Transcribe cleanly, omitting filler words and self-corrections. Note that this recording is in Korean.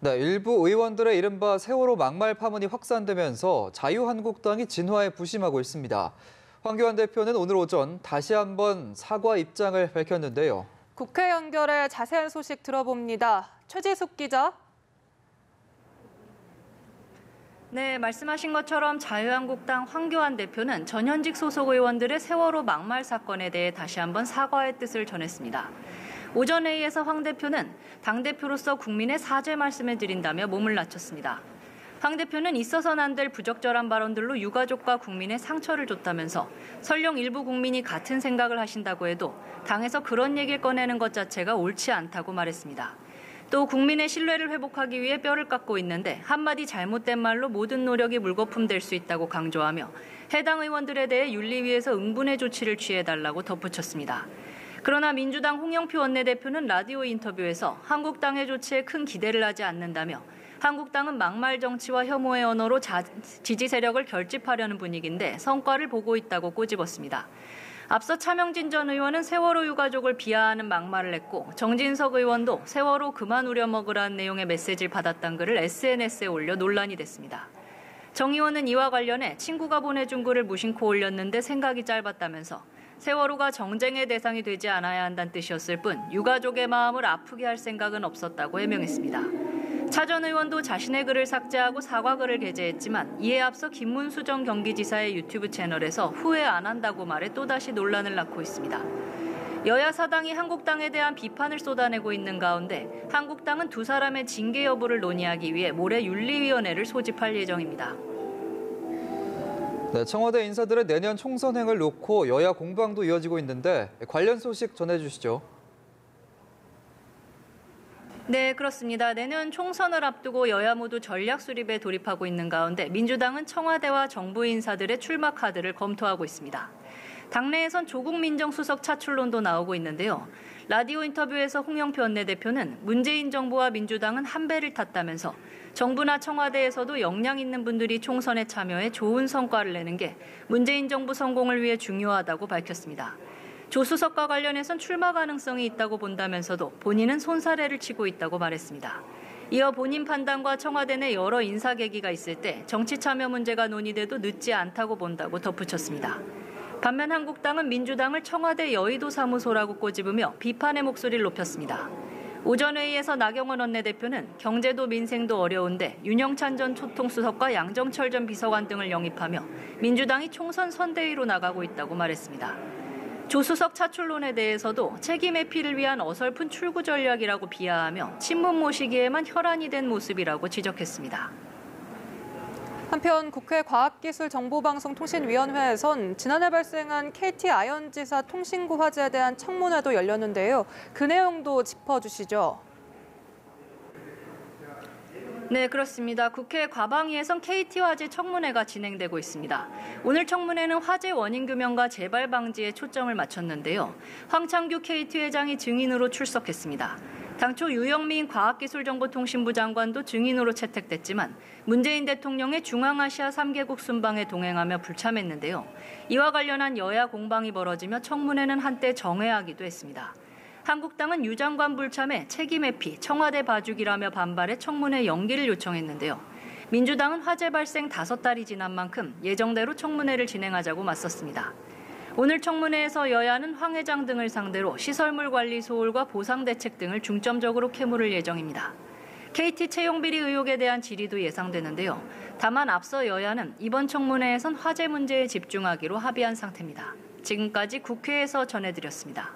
네, 일부 의원들의 이른바 세월호 막말 파문이 확산되면서 자유한국당이 진화에 부심하고 있습니다. 황교안 대표는 오늘 오전 다시 한번 사과 입장을 밝혔는데요. 국회 연결해 자세한 소식 들어봅니다. 최지숙 기자. 네, 말씀하신 것처럼 자유한국당 황교안 대표는 전현직 소속 의원들의 세월호 막말 사건에 대해 다시 한번 사과의 뜻을 전했습니다. 오전 회의에서 황 대표는 당대표로서 국민의 사죄 말씀을 드린다며 몸을 낮췄습니다. 황 대표는 있어서는 안 될 부적절한 발언들로 유가족과 국민의 상처를 줬다면서 설령 일부 국민이 같은 생각을 하신다고 해도 당에서 그런 얘기를 꺼내는 것 자체가 옳지 않다고 말했습니다. 또 국민의 신뢰를 회복하기 위해 뼈를 깎고 있는데 한마디 잘못된 말로 모든 노력이 물거품 될 수 있다고 강조하며 해당 의원들에 대해 윤리위에서 응분의 조치를 취해달라고 덧붙였습니다. 그러나 민주당 홍영표 원내대표는 라디오 인터뷰에서 한국당의 조치에 큰 기대를 하지 않는다며 한국당은 막말 정치와 혐오의 언어로 지지 세력을 결집하려는 분위기인데 성과를 보고 있다고 꼬집었습니다. 앞서 차명진 전 의원은 세월호 유가족을 비하하는 막말을 했고 정진석 의원도 세월호 그만 우려먹으라는 내용의 메시지를 받았다는 글을 SNS에 올려 논란이 됐습니다. 정 의원은 이와 관련해 친구가 보내준 글을 무심코 올렸는데 생각이 짧았다면서 세월호가 정쟁의 대상이 되지 않아야 한다는 뜻이었을 뿐 유가족의 마음을 아프게 할 생각은 없었다고 해명했습니다. 차 전 의원도 자신의 글을 삭제하고 사과글을 게재했지만 이에 앞서 김문수 전 경기지사의 유튜브 채널에서 후회 안 한다고 말해 또다시 논란을 낳고 있습니다. 여야 사당이 한국당에 대한 비판을 쏟아내고 있는 가운데 한국당은 두 사람의 징계 여부를 논의하기 위해 모레 윤리위원회를 소집할 예정입니다. 네, 청와대 인사들의 내년 총선행을 놓고 여야 공방도 이어지고 있는데 관련 소식 전해주시죠. 네, 그렇습니다. 내년 총선을 앞두고 여야 모두 전략 수립에 돌입하고 있는 가운데 민주당은 청와대와 정부 인사들의 출마 카드를 검토하고 있습니다. 당내에선 조국 민정수석 차출론도 나오고 있는데요. 라디오 인터뷰에서 홍영표 원내대표는 문재인 정부와 민주당은 한 배를 탔다면서 정부나 청와대에서도 역량 있는 분들이 총선에 참여해 좋은 성과를 내는 게 문재인 정부 성공을 위해 중요하다고 밝혔습니다. 조 수석과 관련해선 출마 가능성이 있다고 본다면서도 본인은 손사래를 치고 있다고 말했습니다. 이어 본인 판단과 청와대 내 여러 인사 계기가 있을 때 정치 참여 문제가 논의돼도 늦지 않다고 본다고 덧붙였습니다. 반면 한국당은 민주당을 청와대 여의도 사무소라고 꼬집으며 비판의 목소리를 높였습니다. 오전 회의에서 나경원 원내대표는 경제도 민생도 어려운데 윤영찬 전 초통수석과 양정철 전 비서관 등을 영입하며 민주당이 총선 선대위로 나가고 있다고 말했습니다. 조 수석 차출론에 대해서도 책임 회피를 위한 어설픈 출구 전략이라고 비하하며 친문 모시기에만 혈안이 된 모습이라고 지적했습니다. 한편 국회 과학기술정보방송통신위원회에선 지난해 발생한 KT 아현지사 통신구 화재에 대한 청문회도 열렸는데요. 그 내용도 짚어주시죠. 네, 그렇습니다. 국회 과방위에선 KT 화재 청문회가 진행되고 있습니다. 오늘 청문회는 화재 원인 규명과 재발 방지에 초점을 맞췄는데요. 황창규 KT 회장이 증인으로 출석했습니다. 당초 유영민 과학기술정보통신부 장관도 증인으로 채택됐지만 문재인 대통령의 중앙아시아 3개국 순방에 동행하며 불참했는데요. 이와 관련한 여야 공방이 벌어지며 청문회는 한때 정회하기도 했습니다. 한국당은 유 장관 불참에 책임 회피, 청와대 봐주기라며 반발해 청문회 연기를 요청했는데요. 민주당은 화재 발생 5달이 지난 만큼 예정대로 청문회를 진행하자고 맞섰습니다. 오늘 청문회에서 여야는 황 회장 등을 상대로 시설물 관리 소홀과 보상 대책 등을 중점적으로 캐물을 예정입니다. KT 채용비리 의혹에 대한 질의도 예상되는데요. 다만 앞서 여야는 이번 청문회에선 화재 문제에 집중하기로 합의한 상태입니다. 지금까지 국회에서 전해드렸습니다.